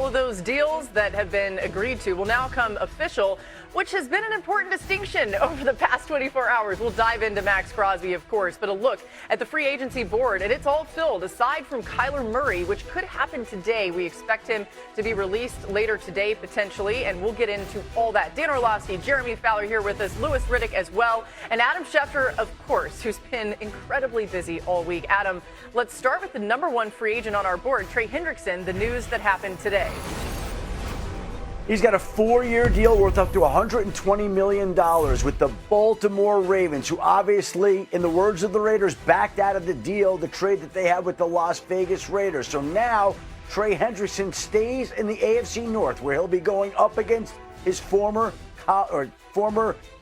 of those deals that have been agreed to will now come official, which has been an important distinction over the past 24 hours. We'll dive into Maxx Crosby, of course, but a look at the free agency board, and it's all filled, aside from Kyler Murray, which could happen today. We expect him to be released later today, potentially, and we'll get into all that. Dan Orlovsky, Jeremy Fowler here with us, Louis Riddick as well, and Adam Schefter, of course, who's been incredibly busy all week. Adam, let's start with the number one free agent on our board, Trey Hendrickson, the news that happened today. He's got a 4-year deal worth up to $120 million with the Baltimore Ravens, who obviously, in the words of the Raiders, backed out of the deal, the trade that they had with the Las Vegas Raiders. So now Trey Hendrickson stays in the AFC North, where he'll be going up against his former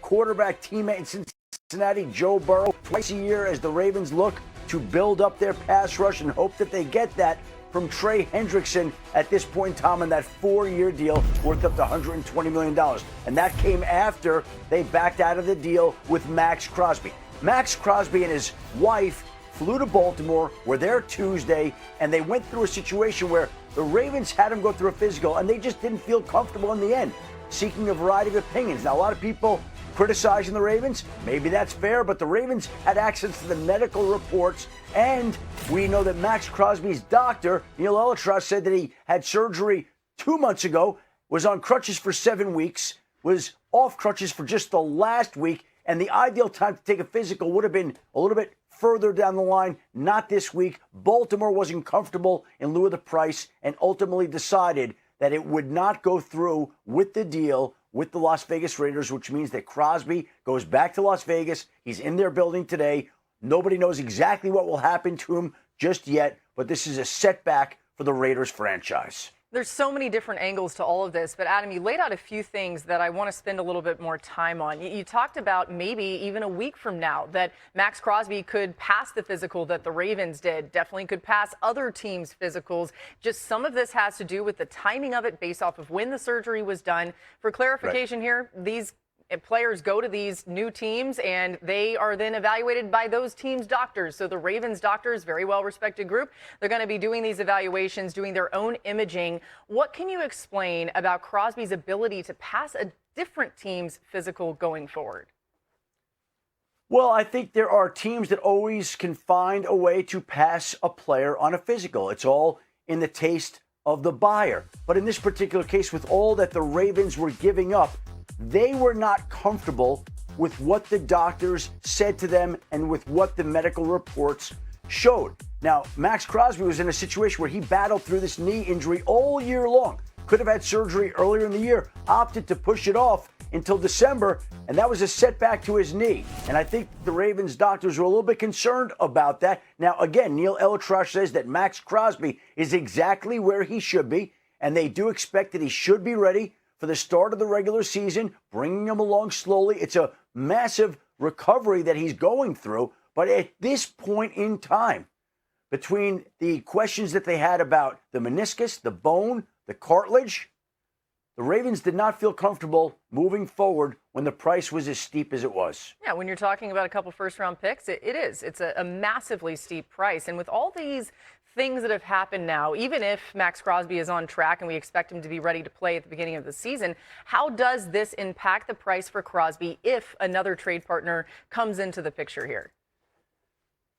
quarterback teammate in Cincinnati, Joe Burrow, twice a year as the Ravens look to build up their pass rush and hope that they get that from Trey Hendrickson at this point in time in that 4-year deal worth up to $120 million. And that came after they backed out of the deal with Maxx Crosby. Maxx Crosby and his wife flew to Baltimore, were there Tuesday, and they went through a situation where the Ravens had him go through a physical, and they just didn't feel comfortable in the end, seeking a variety of opinions. Now, a lot of people criticizing the Ravens. Maybe that's fair, but the Ravens had access to the medical reports, and we know that Maxx Crosby's doctor, Neil Elitrosh, said that he had surgery 2 months ago, was on crutches for 7 weeks, was off crutches for just the last week, and the ideal time to take a physical would have been a little bit further down the line, not this week. Baltimore wasn't comfortable in lieu of the price and ultimately decided that it would not go through with the deal with the Las Vegas Raiders, which means that Crosby goes back to Las Vegas. He's in their building today. Nobody knows exactly what will happen to him just yet, but this is a setback for the Raiders franchise. There's so many different angles to all of this, but Adam, you laid out a few things that I want to spend a little bit more time on. You talked about maybe even a week from now that Maxx Crosby could pass the physical that the Ravens did, definitely could pass other teams' physicals. Just some of this has to do with the timing of it based off of when the surgery was done. For clarification here, these players go to these new teams and they are then evaluated by those teams' doctors. So the Ravens doctors, very well-respected group, they're going to be doing these evaluations, doing their own imaging. What can you explain about Crosby's ability to pass a different team's physical going forward? Well, I think there are teams that always can find a way to pass a player on a physical. It's all in the taste of the buyer. But in this particular case, with all that the Ravens were giving up, they were not comfortable with what the doctors said to them and with what the medical reports showed. Now, Maxx Crosby was in a situation where he battled through this knee injury all year long. Could have had surgery earlier in the year, opted to push it off until December, and that was a setback to his knee. And I think the Ravens doctors were a little bit concerned about that. Now, again, Neil Elitrosh says that Maxx Crosby is exactly where he should be, and they do expect that he should be ready for the start of the regular season, bringing him along slowly. It's a massive recovery that he's going through. But at this point in time, between the questions that they had about the meniscus, the bone, the cartilage, the Ravens did not feel comfortable moving forward when the price was as steep as it was. Yeah, when you're talking about a couple first-round picks, it is. It's a massively steep price. And with all these things that have happened now, even if Maxx Crosby is on track and we expect him to be ready to play at the beginning of the season, how does this impact the price for Crosby if another trade partner comes into the picture here?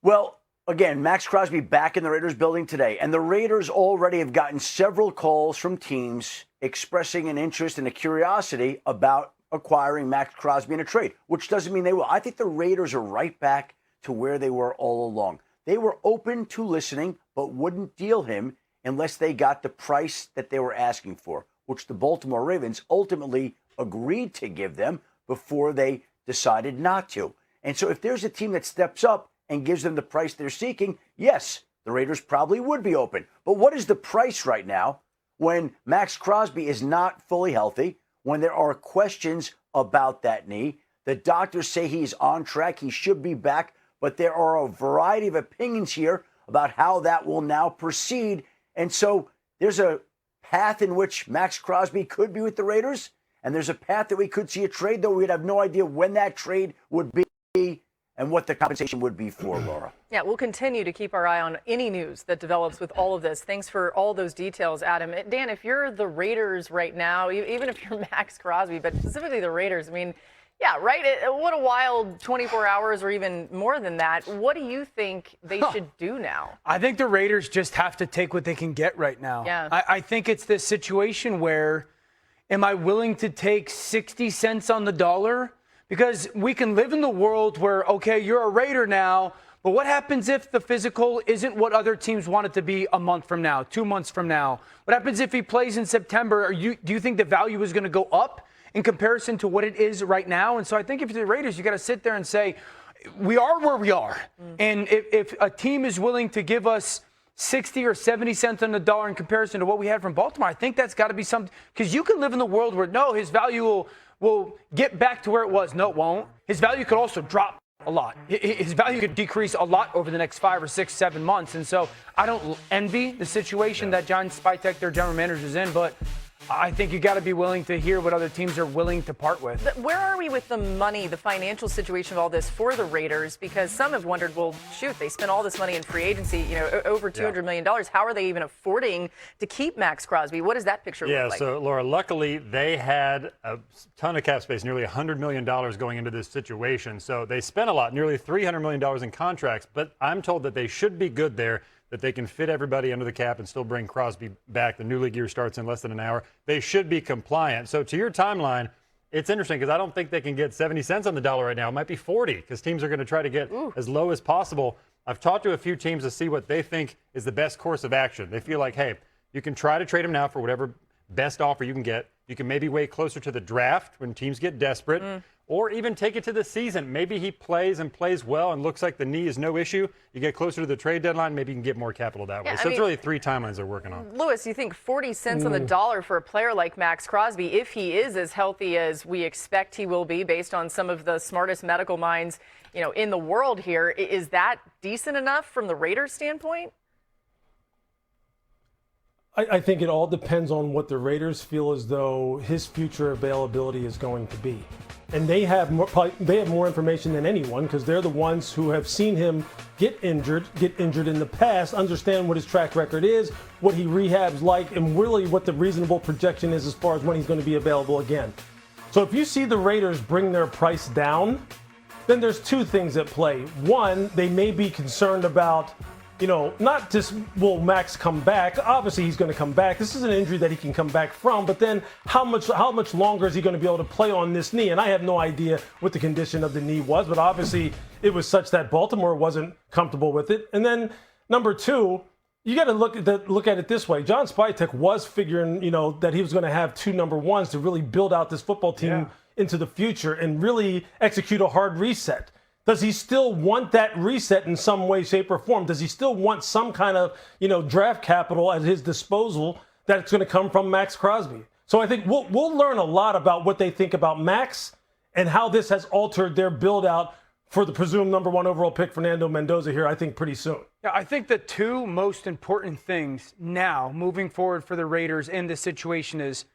Well, again, Maxx Crosby back in the Raiders building today, and the Raiders already have gotten several calls from teams expressing an interest and a curiosity about acquiring Maxx Crosby in a trade, which doesn't mean they will. I think the Raiders are right back to where they were all along. They were open to listening, but wouldn't deal him unless they got the price that they were asking for, which the Baltimore Ravens ultimately agreed to give them before they decided not to. And so if there's a team that steps up and gives them the price they're seeking, yes, the Raiders probably would be open. But what is the price right now when Maxx Crosby is not fully healthy, when there are questions about that knee? The doctors say he's on track, he should be back, but there are a variety of opinions here about how that will now proceed. And so there's a path in which Maxx Crosby could be with the Raiders, and there's a path that we could see a trade, though we'd have no idea when that trade would be and what the compensation would be for, Laura. Yeah, we'll continue to keep our eye on any news that develops with all of this. Thanks for all those details, Adam. Dan, if you're the Raiders right now, even if you're Maxx Crosby, but specifically the Raiders, I mean, yeah, right? What a wild 24 hours or even more than that. What do you think they should do now? I think the Raiders just have to take what they can get right now. Yeah. I think it's this situation where, am I willing to take 60 cents on the dollar? Because we can live in the world where, okay, you're a Raider now, but what happens if the physical isn't what other teams want it to be a month from now, 2 months from now? What happens if he plays in September? Do you think the value is going to go up in comparison to what it is right now? And so I think if you're the Raiders, you got to sit there and say, we are where we are. And if a team is willing to give us 60 or 70 cents on the dollar in comparison to what we had from Baltimore, I think that's got to be something. Because you can live in the world where, no, his value will get back to where it was. No, it won't. His value could also drop a lot. His value could decrease a lot over the next 5 or 6, 7 months. And so I don't envy the situation that John Spytek, their general manager, is in, but I think you got to be willing to hear what other teams are willing to part with. Where are we with the money, the financial situation of all this for the Raiders? Because some have wondered, well, shoot, they spent all this money in free agency, over $200 million. How are they even affording to keep Maxx Crosby? What does that picture look like? So, Laura, luckily they had a ton of cap space, nearly $100 million going into this situation. So they spent a lot, nearly $300 million in contracts. But I'm told that they should be good there, that they can fit everybody under the cap and still bring Crosby back. The new league year starts in less than an hour. They should be compliant. So to your timeline, it's interesting because I don't think they can get 70 cents on the dollar right now. It might be 40 because teams are going to try to get as low as possible. I've talked to a few teams to see what they think is the best course of action. They feel like, hey, you can try to trade him now for whatever best offer you can get. You can maybe wait closer to the draft when teams get desperate. Or even take it to the season. Maybe he plays and plays well and looks like the knee is no issue. You get closer to the trade deadline, maybe you can get more capital that way. So it's really 3 timelines they're working on. Lewis, you think 40 cents on the dollar for a player like Maxx Crosby, if he is as healthy as we expect he will be based on some of the smartest medical minds, in the world here, is that decent enough from the Raiders standpoint? I think it all depends on what the Raiders feel as though his future availability is going to be. And they have more information than anyone because they're the ones who have seen him get injured in the past, understand what his track record is, what he rehabs like, and really what the reasonable projection is as far as when he's going to be available again. So if you see the Raiders bring their price down, then there's 2 things at play. One, they may be concerned about, not just will Max come back. Obviously, he's going to come back. This is an injury that he can come back from. But then how much longer is he going to be able to play on this knee? And I have no idea what the condition of the knee was. But obviously, it was such that Baltimore wasn't comfortable with it. And then number 2, you got to look at it this way. John Spytek was figuring, that he was going to have 2 number 1s to really build out this football team into the future and really execute a hard reset. Does he still want that reset in some way, shape, or form? Does he still want some kind of, draft capital at his disposal that's going to come from Maxx Crosby? So I think we'll learn a lot about what they think about Max and how this has altered their build-out for the presumed number 1 overall pick, Fernando Mendoza, here, I think, pretty soon. Yeah, I think the 2 most important things now moving forward for the Raiders in this situation is,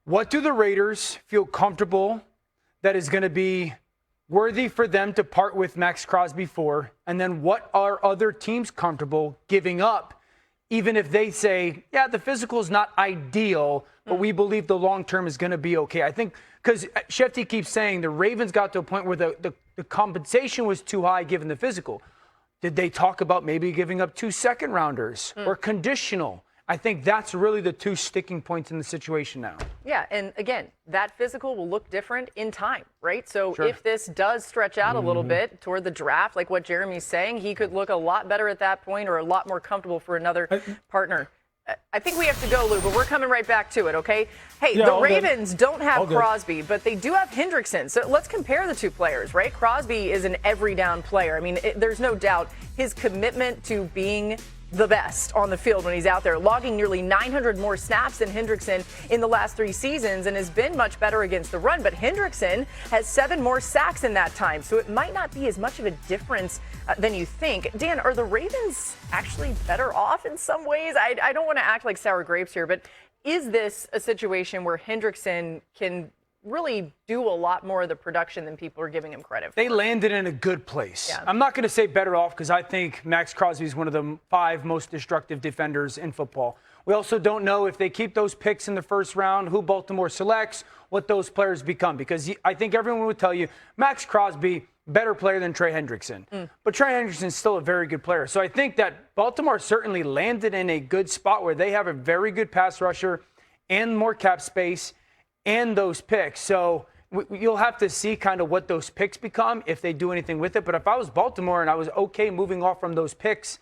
what do the Raiders feel comfortable that is going to be worthy for them to part with Maxx Crosby for? And then what are other teams comfortable giving up, even if they say, yeah, the physical is not ideal, but we believe the long term is going to be okay? I think because Shefty keeps saying the Ravens got to a point where the compensation was too high given the physical. Did they talk about maybe giving up 2 second-rounders or conditional? I think that's really the 2 sticking points in the situation now. Yeah, and again, that physical will look different in time, right? So if this does stretch out a little bit toward the draft, like what Jeremy's saying, he could look a lot better at that point or a lot more comfortable for another partner. I think we have to go, Lou, but we're coming right back to it, okay? Hey, the Ravens don't have Crosby, but they do have Hendrickson. So let's compare the 2 players, right? Crosby is an every down player. I mean, there's no doubt his commitment to being the best on the field when he's out there, logging nearly 900 more snaps than Hendrickson in the last 3 seasons and has been much better against the run. But Hendrickson has 7 more sacks in that time, so it might not be as much of a difference than you think. Dan, are the Ravens actually better off in some ways? I don't want to act like sour grapes here, but is this a situation where Hendrickson can really do a lot more of the production than people are giving him credit for. They landed in a good place. Yeah. I'm not going to say better off because I think Maxx Crosby is one of the 5 most destructive defenders in football. We also don't know if they keep those picks in the first round, who Baltimore selects, what those players become. Because I think everyone would tell you Maxx Crosby, better player than Trey Hendrickson. But Trey Hendrickson is still a very good player. So I think that Baltimore certainly landed in a good spot where they have a very good pass rusher and more cap space and those picks. So you'll have to see kind of what those picks become if they do anything with it. But if I was Baltimore and I was okay moving off from those picks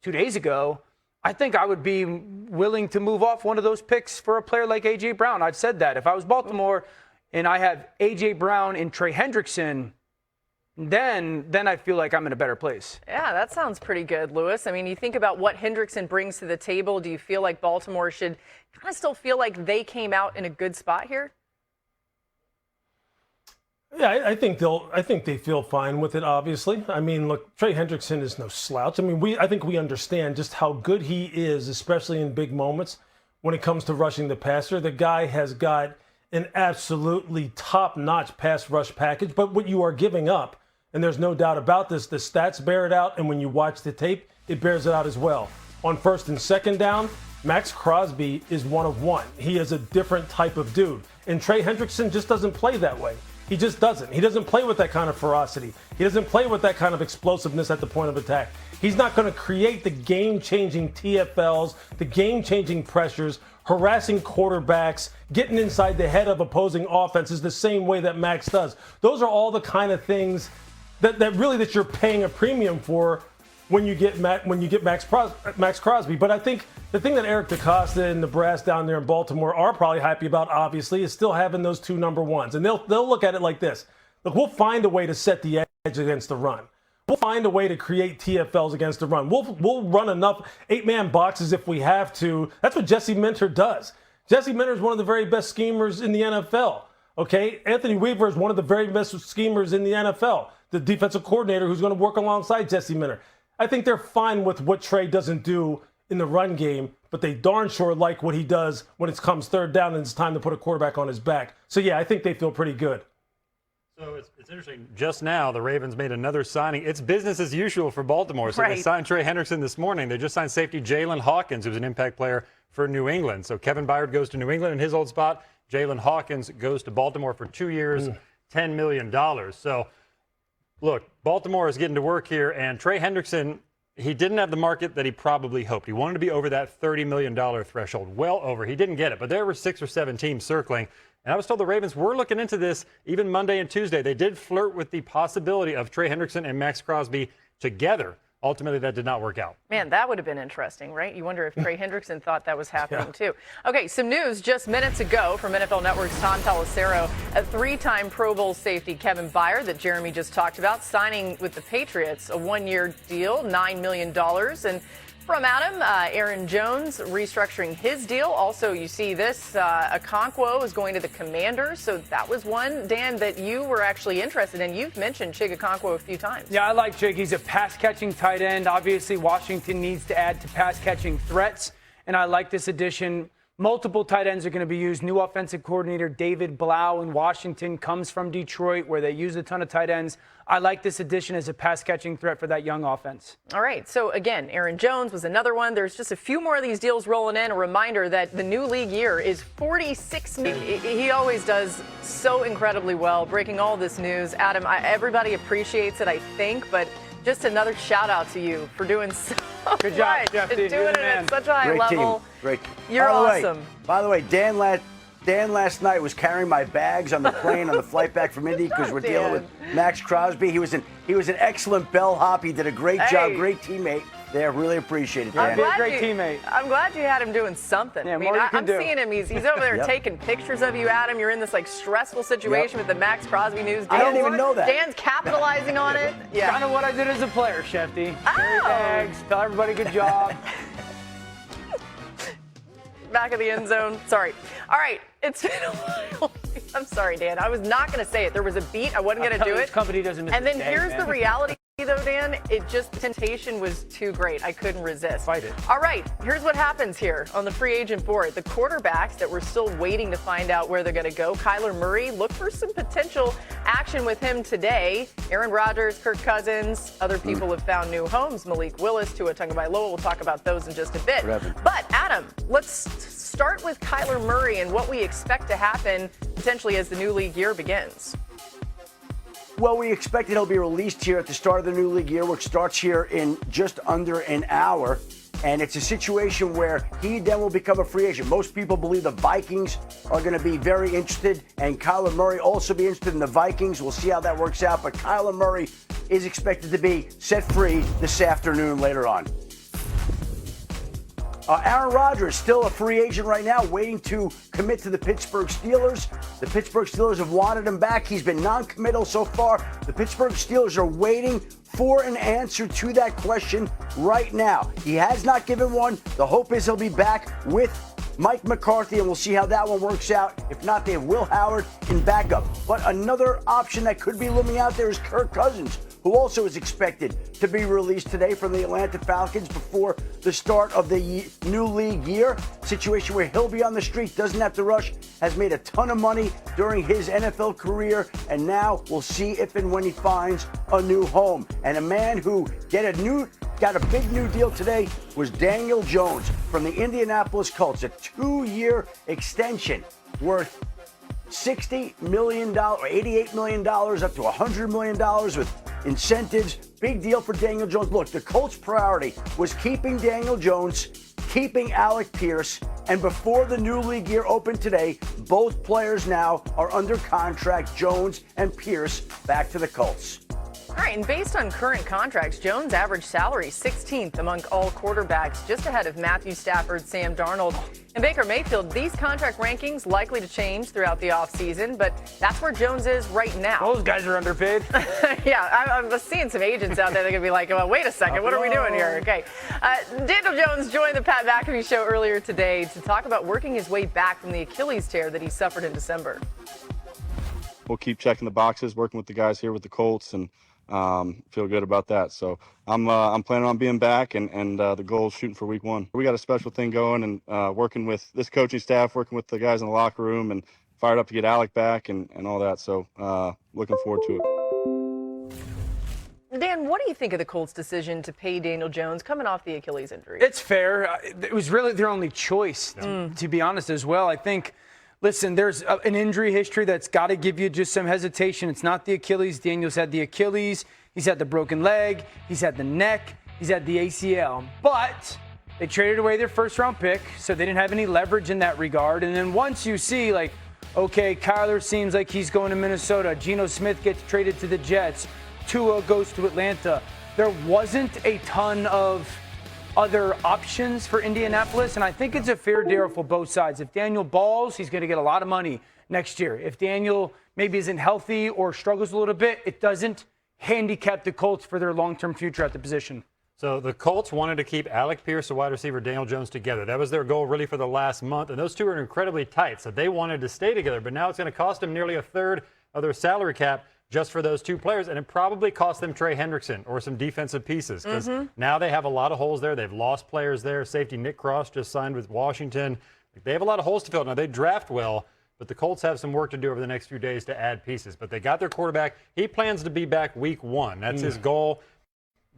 2 days ago, I think I would be willing to move off one of those picks for a player like A.J. Brown. I've said that. If I was Baltimore and I have A.J. Brown and Trey Hendrickson, then I feel like I'm in a better place. Yeah, that sounds pretty good, Lewis. I mean, you think about what Hendrickson brings to the table. Do you feel like Baltimore should kind of still feel like they came out in a good spot here? Yeah, I think they feel fine with it, obviously. I mean, look, Trey Hendrickson is no slouch. I mean, I think we understand just how good he is, especially in big moments when it comes to rushing the passer. The guy has got an absolutely top-notch pass rush package, but what you are giving up, and there's no doubt about this, the stats bear it out, and when you watch the tape, it bears it out as well. On first and second down, Maxx Crosby is one of one. He is a different type of dude. And Trey Hendrickson just doesn't play that way. He just doesn't. He doesn't play with that kind of ferocity. He doesn't play with that kind of explosiveness at the point of attack. He's not going to create the game-changing TFLs, the game-changing pressures, harassing quarterbacks, getting inside the head of opposing offenses the same way that Max does. Those are all the kind of things that you're paying a premium for when you get Maxx Crosby. But I think the thing that Eric DeCosta and the brass down there in Baltimore are probably happy about, obviously, is still having those 2 number ones. And they'll look at it like this. Look, we'll find a way to set the edge against the run. We'll find a way to create TFLs against the run. We'll run enough 8-man boxes if we have to. That's what Jesse Minter does. Jesse Minter is one of the very best schemers in the NFL. Okay, Anthony Weaver is one of the very best schemers in the NFL. The defensive coordinator who's going to work alongside Jesse Minter. I think they're fine with what Trey doesn't do in the run game, but they darn sure like what he does when it comes third down and it's time to put a quarterback on his back. So, yeah, I think they feel pretty good. So it's interesting. Just now, the Ravens made another signing. It's business as usual for Baltimore. So They signed Trey Hendrickson this morning. They just signed safety Jalen Hawkins, who's an impact player for New England. So Kevin Byard goes to New England in his old spot. Jalen Hawkins goes to Baltimore for 2 years, $10 million. So, look, Baltimore is getting to work here, and Trey Hendrickson, he didn't have the market that he probably hoped. He wanted to be over that $30 million threshold, well over. He didn't get it, but there were 6 or 7 teams circling. And I was told the Ravens were looking into this even Monday and Tuesday. They did flirt with the possibility of Trey Hendrickson and Maxx Crosby together. Ultimately, that did not work out. Man, that would have been interesting, right? You wonder if Trey Hendrickson thought that was happening too. Okay, some news just minutes ago from NFL Network's Tom Pelissero. A 3-time Pro Bowl safety, Kevin Byard, that Jeremy just talked about, signing with the Patriots, a 1-year deal, $9 million. And from Adam, Aaron Jones restructuring his deal. Also, you see this, Okonkwo is going to the Commanders. So that was one, Dan, that you were actually interested in. You've mentioned Chig Okonkwo a few times. Yeah, I like Chig. He's a pass-catching tight end. Obviously, Washington needs to add to pass-catching threats, and I like this addition. Multiple tight ends are going to be used. New offensive coordinator David Blau in Washington comes from Detroit, where they use a ton of tight ends. I like this addition as a pass-catching threat for that young offense. All right. So, again, Aaron Jones was another one. There's just a few more of these deals rolling in. A reminder that the new league year is 46 million. He always does so incredibly well, breaking all this news. Adam, everybody appreciates it, I think, but just another shout-out to you for doing so Good job, much Jeff. and doing it at such a high Great level. Team. Great. You're awesome. By the way, Dan last night was carrying my bags on the plane on the flight back from Indy because we're dealing with Maxx Crosby. He was an excellent bellhop. He did a great job. Great teammate there. Really appreciate it, Dan. Great teammate. I'm glad you had him doing something. Yeah, I mean, more you can I'm do. seeing him. He's over there taking pictures of you, Adam. You're in this stressful situation with the Maxx Crosby news. I didn't even know that. Dan's capitalizing on it. Yeah. Kind of what I did as a player, Shefty. Carry bags, tell everybody good job. Back of the end zone. Sorry. All right. It's been a while. I'm sorry, Dan. I was not going to say it. There was a beat. I wasn't going to do it. This company doesn't miss And then a day, here's man. the reality. though, Dan, the temptation was too great. I couldn't resist. Fight it. All right, here's what happens here on the free agent board. The quarterbacks that we're still waiting to find out where they're going to go. Kyler Murray, look for some potential action with him today. Aaron Rodgers, Kirk Cousins, other people have found new homes. Malik Willis, Tua Tagovailoa. We'll talk about those in just a bit. But, Adam, let's start with Kyler Murray and what we expect to happen potentially as the new league year begins. Well, we expect he'll be released here at the start of the new league year, which starts here in just under an hour. And it's a situation where he then will become a free agent. Most people believe the Vikings are going to be very interested, and Kyler Murray also be interested in the Vikings. We'll see how that works out. But Kyler Murray is expected to be set free this afternoon later on. Aaron Rodgers, still a free agent right now, waiting to commit to the Pittsburgh Steelers. The Pittsburgh Steelers have wanted him back. He's been non-committal so far. The Pittsburgh Steelers are waiting for an answer to that question right now. He has not given one. The hope is he'll be back with Mike McCarthy, and we'll see how that one works out. If not, they have Will Howard in backup. But another option that could be looming out there is Kirk Cousins, who also is expected to be released today from the Atlanta Falcons before the start of the new league year. Situation where he'll be on the street, doesn't have to rush, has made a ton of money during his NFL career, and now we'll see if and when he finds a new home. And a man who got a big new deal today was Daniel Jones from the Indianapolis Colts, a 2-year extension worth $60 million, $88 million, up to $100 million with incentives. Big deal for Daniel Jones. Look, the Colts' priority was keeping Daniel Jones, keeping Alec Pierce, and before the new league year opened today, both players now are under contract, Jones and Pierce, back to the Colts. All right, and based on current contracts, Jones' average salary 16th among all quarterbacks, just ahead of Matthew Stafford, Sam Darnold, and Baker Mayfield. These contract rankings likely to change throughout the offseason, but that's where Jones is right now. Those guys are underpaid. Yeah, I'm seeing some agents out there that are going to be like, well, wait a second, what are we doing here? Okay. Daniel Jones joined the Pat McAfee Show earlier today to talk about working his way back from the Achilles tear that he suffered in December. We'll keep checking the boxes, working with the guys here with the Colts, and feel good about that. So I'm planning on being back, and the goal is shooting for week 1. We got a special thing going, and working with this coaching staff, working with the guys in the locker room, and fired up to get Alec back and all that. So looking forward to it. Dan, what do you think of the Colts' decision to pay Daniel Jones coming off the Achilles injury? It's fair. It was really their only choice, to be honest, as well. I think, listen, there's an injury history that's got to give you just some hesitation. It's not the Achilles. Daniel's had the Achilles. He's had the broken leg. He's had the neck. He's had the ACL. But they traded away their first-round pick, so they didn't have any leverage in that regard. And then once you see, like, okay, Kyler seems like he's going to Minnesota. Geno Smith gets traded to the Jets. Tua goes to Atlanta. There wasn't a ton of other options for Indianapolis, and I think it's a fair deal for both sides. If Daniel balls, he's going to get a lot of money next year. If Daniel maybe isn't healthy or struggles a little bit, it doesn't handicap the Colts for their long-term future at the position. So the Colts wanted to keep Alec Pierce, the wide receiver, Daniel Jones together. That was their goal really for the last month, and those two are incredibly tight, so they wanted to stay together. But now it's going to cost them nearly a third of their salary cap just for those two players, and it probably cost them Trey Hendrickson or some defensive pieces because now they have a lot of holes there. They've lost players there. Safety Nick Cross just signed with Washington. They have a lot of holes to fill. Now, they draft well, but the Colts have some work to do over the next few days to add pieces. But they got their quarterback. He plans to be back week 1. That's his goal.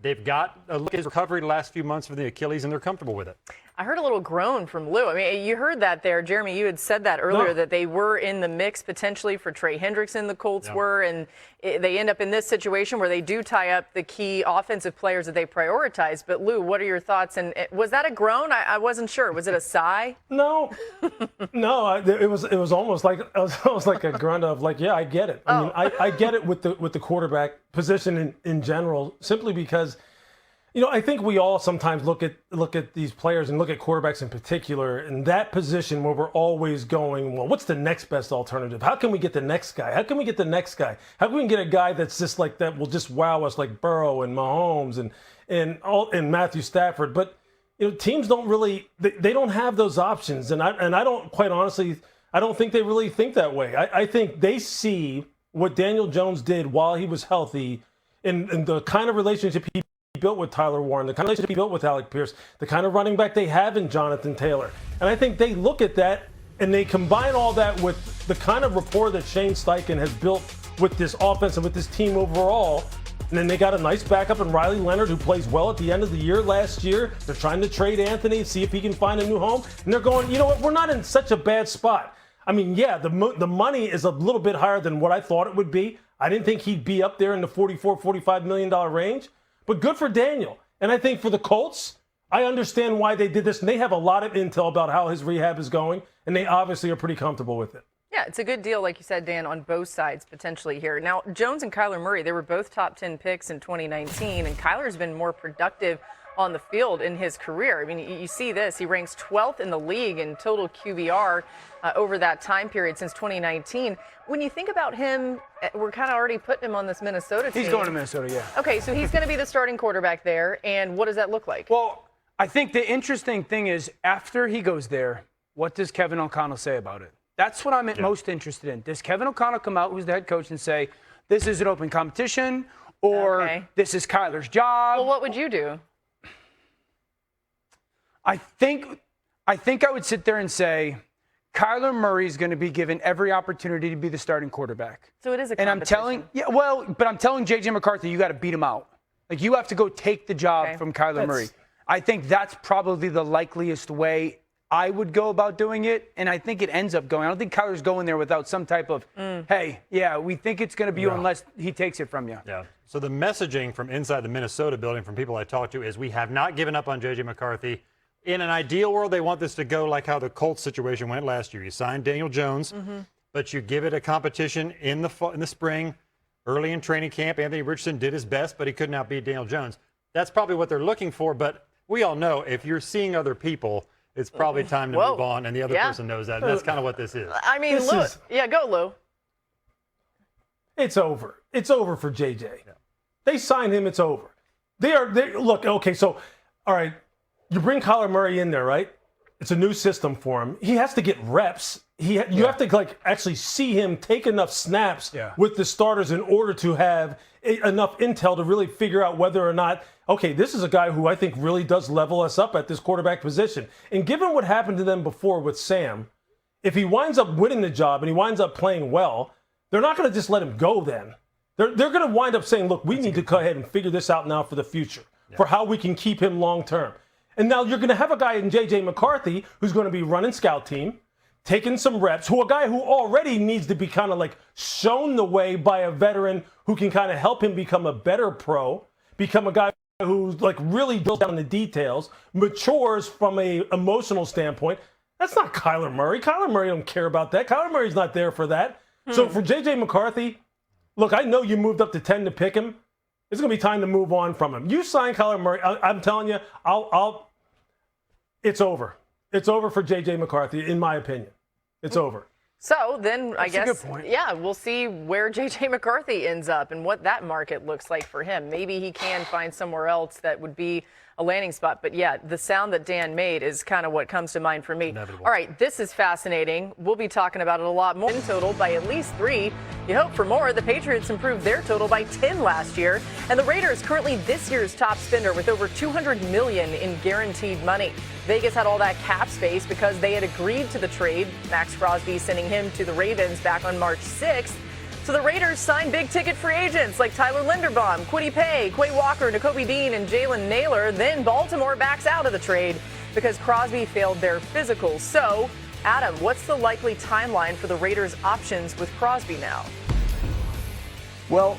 They've got a look at his recovery the last few months for the Achilles, and they're comfortable with it. I heard a little groan from Lou. I mean, you heard that there, Jeremy. You had said that earlier, that they were in the mix potentially for Trey Hendrickson, the Colts were, and they end up in this situation where they do tie up the key offensive players that they prioritize. But, Lou, what are your thoughts? And was that a groan? I wasn't sure. Was it a sigh? No. It was almost like a grunt of like, yeah, I get it. I mean, I get it with the quarterback position in general, simply because, you know, I think we all sometimes look at these players and look at quarterbacks in particular in that position where we're always going, well, what's the next best alternative? How can we get the next guy? How can we get the next guy? How can we get a guy that's just like that will just wow us, like Burrow and Mahomes and Matthew Stafford? But you know, teams don't really they don't have those options, and I don't, quite honestly, I don't think they really think that way. I think they see what Daniel Jones did while he was healthy and the kind of relationship he built with Tyler Warren, the kind of relationship he built with Alec Pierce, the kind of running back they have in Jonathan Taylor. And I think they look at that and they combine all that with the kind of rapport that Shane Steichen has built with this offense and with this team overall. And then they got a nice backup in Riley Leonard, who plays well at the end of the year last year. They're trying to trade Anthony, see if he can find a new home. And they're going, you know what, we're not in such a bad spot. I mean, yeah, the money is a little bit higher than what I thought it would be. I didn't think he'd be up there in the $44, $45 million range. But good for Daniel. And I think for the Colts, I understand why they did this. And they have a lot of intel about how his rehab is going. And they obviously are pretty comfortable with it. Yeah, it's a good deal, like you said, Dan, on both sides potentially here. Now, Jones and Kyler Murray, they were both top 10 picks in 2019, and Kyler's been more productive on the field in his career. I mean, you see this. He ranks 12th in the league in total QBR over that time period since 2019. When you think about him, we're kind of already putting him on this Minnesota team. He's going to Minnesota, yeah. Okay, so he's going to be the starting quarterback there, and what does that look like? Well, I think the interesting thing is after he goes there, what does Kevin O'Connell say about it? That's what I'm most interested in. Does Kevin O'Connell come out, who's the head coach, and say, this is an open competition, or this is Kyler's job? Well, what would you do? I think I would sit there and say, Kyler Murray is going to be given every opportunity to be the starting quarterback. So it is a competition. And I'm telling J.J. McCarthy, you got to beat him out. Like, you have to go take the job from Kyler Murray. I think that's probably the likeliest way I would go about doing it, and I think it ends up going. I don't think Kyler's going there without some type of, hey, yeah, we think it's going to be you unless he takes it from you. Yeah. So the messaging from inside the Minnesota building from people I talked to is we have not given up on J.J. McCarthy. In an ideal world, they want this to go like how the Colts situation went last year. You signed Daniel Jones, but you give it a competition in the spring, early in training camp. Anthony Richardson did his best, but he couldn't outbeat Daniel Jones. That's probably what they're looking for, but we all know if you're seeing other people, it's probably time to move on, and the other person knows that. And that's kind of what this is. I mean, go, Lou. It's over. It's over for JJ. Yeah. They signed him. It's over. Look, okay, so, all right, you bring Kyler Murray in there, right? It's a new system for him. He has to get reps. You have to actually see him take enough snaps with the starters in order to have enough intel to really figure out whether or not, okay, this is a guy who I think really does level us up at this quarterback position. And given what happened to them before with Sam, if he winds up winning the job and he winds up playing well, they're not going to just let him go then. They're going to wind up saying, look, we need to go ahead and figure this out now for the future, for how we can keep him long term. And now you're going to have a guy in J.J. McCarthy who's going to be running scout team, taking some reps, a guy who already needs to be kind of like shown the way by a veteran who can kind of help him become a better pro, become a guy who's like really built down the details, matures from a emotional standpoint. That's not Kyler Murray. Kyler Murray don't care about that. Kyler Murray's not there for that. So for J.J. McCarthy, look, I know you moved up to 10 to pick him. It's going to be time to move on from him. You sign Kyler Murray, I'm telling you, it's over. It's over for J.J. McCarthy, in my opinion. It's over. So then I guess, a good point. Yeah, we'll see where J.J. McCarthy ends up and what that market looks like for him. Maybe he can find somewhere else that would be a landing spot. But yeah, the sound that Dan made is kind of what comes to mind for me. Inevitable. All right, this is fascinating. We'll be talking about it a lot more. In total by at least 3. You hope for more. The Patriots improved their total by 10 last year. And the Raiders currently this year's top spender with over $200 million in guaranteed money. Vegas had all that cap space because they had agreed to the trade, Maxx Crosby sending him to the Ravens back on March 6th. So the Raiders signed big-ticket free agents like Tyler Linderbaum, Kwity Paye, Quay Walker, Nakobe Dean, and Jalen Naylor. Then Baltimore backs out of the trade because Crosby failed their physical. So, Adam, what's the likely timeline for the Raiders' options with Crosby now? Well,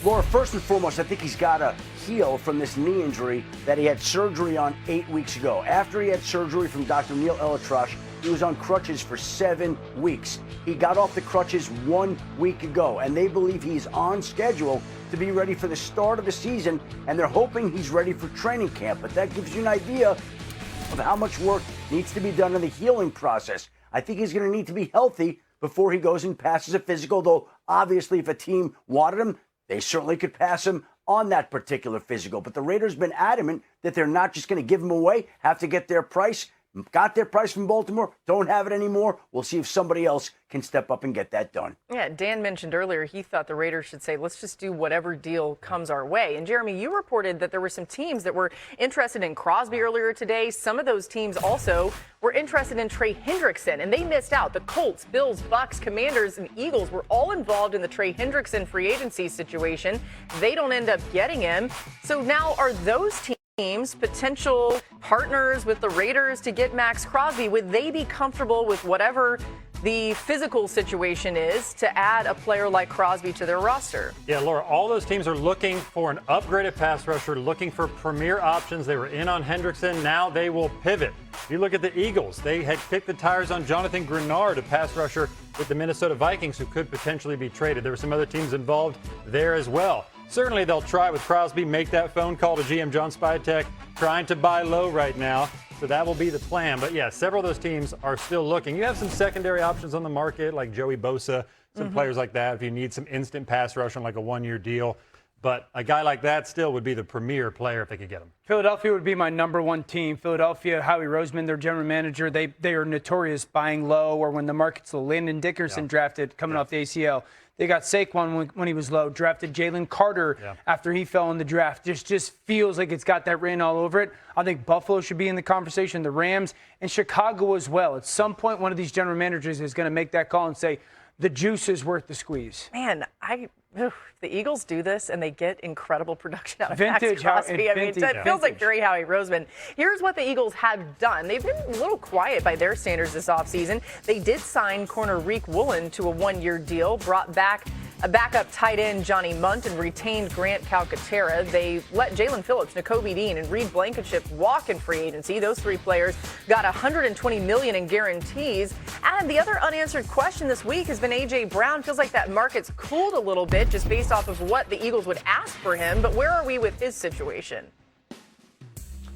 Laura, first and foremost, I think he's got to heal from this knee injury that he had surgery on 8 weeks ago. After he had surgery from Dr. Neil Elatrash, he was on crutches for 7 weeks. He got off the crutches 1 week ago, and they believe he's on schedule to be ready for the start of the season, and they're hoping he's ready for training camp. But that gives you an idea of how much work needs to be done in the healing process. I think he's going to need to be healthy before he goes and passes a physical, though obviously if a team wanted him, they certainly could pass him on that particular physical. But the Raiders have been adamant that they're not just going to give him away, have to get their price. got their price from Baltimore, don't have it anymore. We'll see if somebody else can step up and get that done. Yeah, Dan mentioned earlier he thought the Raiders should say, let's just do whatever deal comes our way. And Jeremy, you reported that there were some teams that were interested in Crosby earlier today. Some of those teams also were interested in Trey Hendrickson, and they missed out. The Colts, Bills, Bucks, Commanders, and Eagles were all involved in the Trey Hendrickson free agency situation. They don't end up getting him. So now are those teams potential partners with the Raiders to get Maxx Crosby? Would they be comfortable with whatever the physical situation is to add a player like Crosby to their roster? Yeah, Laura, all those teams are looking for an upgraded pass rusher, looking for premier options. They were in on Hendrickson. Now they will pivot. If you look at the Eagles, they had kicked the tires on Jonathan Grenard, a pass rusher with the Minnesota Vikings, who could potentially be traded. There were some other teams involved there as well. Certainly they'll try with Crosby, make that phone call to GM John Spytek, trying to buy low right now. So that will be the plan. But yeah, several of those teams are still looking. You have some secondary options on the market, like Joey Bosa, some players like that, if you need some instant pass rush on like a one-year deal. But a guy like that still would be the premier player if they could get him. Philadelphia would be my number one team. Philadelphia, Howie Roseman, their general manager, they are notorious buying low, or when the market's low. Landon Dickerson drafted coming off the ACL. They got Saquon when he was low, drafted Jalen Carter after he fell in the draft. Just feels like it's got that written all over it. I think Buffalo should be in the conversation, the Rams, and Chicago as well. At some point, one of these general managers is going to make that call and say, the juice is worth the squeeze. Man, the Eagles do this, and they get incredible production out of Vintage, Maxx Crosby. It feels like very Howie Roseman. Here's what the Eagles have done. They've been a little quiet by their standards this offseason. They did sign corner Reek Woolen to a one-year deal, brought back a backup tight end, Johnny Munt, and retained Grant Calcaterra. They let Jalen Phillips, Nakobe Dean, and Reed Blankenship walk in free agency. Those three players got $120 million in guarantees. And the other unanswered question this week has been A.J. Brown. Feels like that market's cooled a little bit just based off of what the Eagles would ask for him. But where are we with his situation?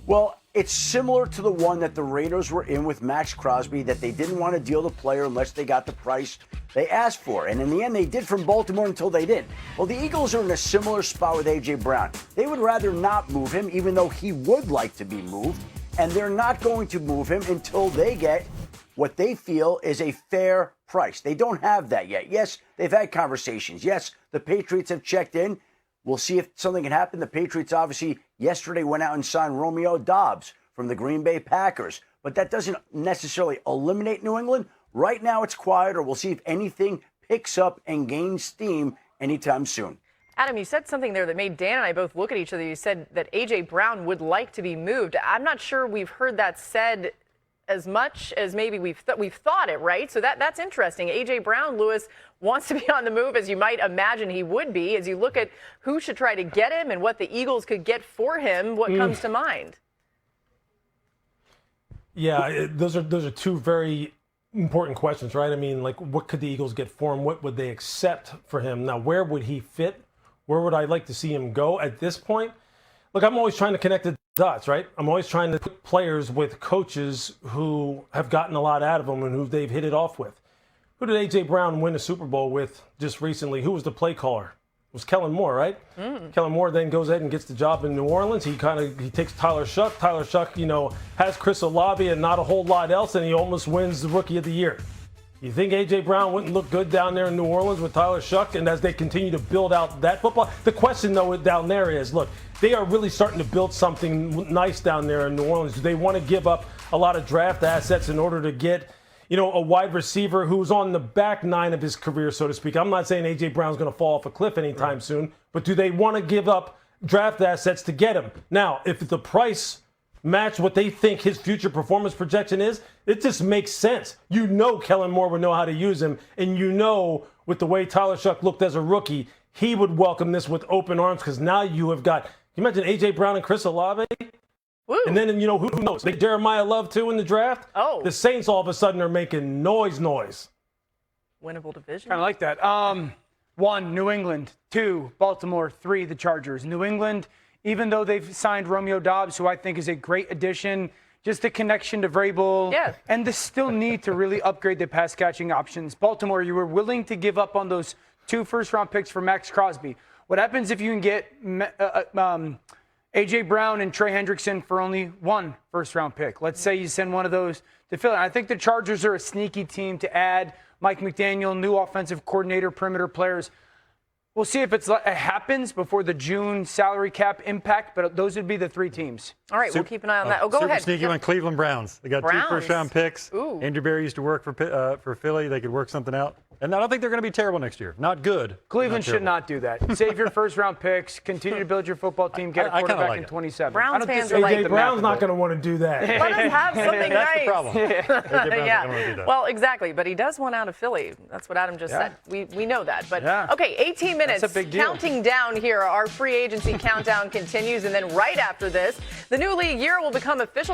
Well, it's similar to the one that the Raiders were in with Maxx Crosby, that they didn't want to deal the player unless they got the price they asked for. And in the end, they did from Baltimore until they did. Well, the Eagles are in a similar spot with A.J. Brown. They would rather not move him, even though he would like to be moved. And they're not going to move him until they get what they feel is a fair price. They don't have that yet. Yes, they've had conversations. Yes, the Patriots have checked in. We'll see if something can happen. The Patriots obviously yesterday went out and signed Romeo Doubs from the Green Bay Packers. But that doesn't necessarily eliminate New England. Right now it's quieter. We'll see if anything picks up and gains steam anytime soon. Adam, you said something there that made Dan and I both look at each other. You said that A.J. Brown would like to be moved. I'm not sure we've heard that said as much as maybe we've thought it, right? So that's interesting. A.J. Brown, Lewis, wants to be on the move, as you might imagine he would be. As you look at who should try to get him and what the Eagles could get for him, what comes to mind? Yeah, those are two very important questions, right? I mean, like, what could the Eagles get for him? What would they accept for him? Now, where would he fit? Where would I like to see him go at this point? Look, I'm always trying to connect the dots, right? I'm always trying to put players with coaches who have gotten a lot out of them and who they've hit it off with. Who did A.J. Brown win a Super Bowl with just recently? Who was the play caller? It was Kellen Moore, right? Kellen Moore then goes ahead and gets the job in New Orleans. He takes Tyler Shuck. Tyler Shuck, has Chris Olave and not a whole lot else, and he almost wins the Rookie of the Year. You think A.J. Brown wouldn't look good down there in New Orleans with Tyler Shuck, and as they continue to build out that football? The question, though, down there is, look, they are really starting to build something nice down there in New Orleans. Do they want to give up a lot of draft assets in order to get, a wide receiver who's on the back nine of his career, so to speak? I'm not saying A.J. Brown's going to fall off a cliff anytime soon, but do they want to give up draft assets to get him? Now, if the price match what they think his future performance projection is, it just makes sense. Kellen Moore would know how to use him, and with the way Tyler Shuck looked as a rookie, he would welcome this with open arms, because now you have got, can you imagine A.J. Brown and Chris Olave? Woo. And then, who knows? They Jeremiah Love, too, in the draft. Oh. The Saints all of a sudden are making noise. Winnable division. Kind of like that. 1, New England. 2, Baltimore. 3, the Chargers. New England, even though they've signed Romeo Doubs, who I think is a great addition, just the connection to Vrabel, and the still need to really upgrade the pass catching options. Baltimore, you were willing to give up on those 2 first-round picks for Maxx Crosby. What happens if you can get A.J. Brown and Trey Hendrickson for only one first-round pick. Let's say you send one of those to Philly. I think the Chargers are a sneaky team to add Mike McDaniel, new offensive coordinator, perimeter players. We'll see if it happens before the June salary cap impact, but those would be the three teams. All right, we'll keep an eye on that. Oh, go super ahead. Sneaky one, Cleveland Browns. They got Browns. 2 first-round picks. Ooh. Andrew Berry used to work for Philly. They could work something out. And I don't think they're going to be terrible next year. Not good. Cleveland should not do that. Save your first-round picks. Continue to build your football team. Get a I kinda quarterback like in it. 27. Browns I don't fans disagree are like- with AJ the Brown's math not of it. going to want to do that. Let us have something That's nice. the problem. AJ Brown's not going to do that. Well, exactly. But he does want out of Philly. That's what Adam just said. We know that. But Yeah. okay, 18 minutes. That's a big deal. Counting down here. Our free agency countdown continues, and then right after this, the new league year will become official.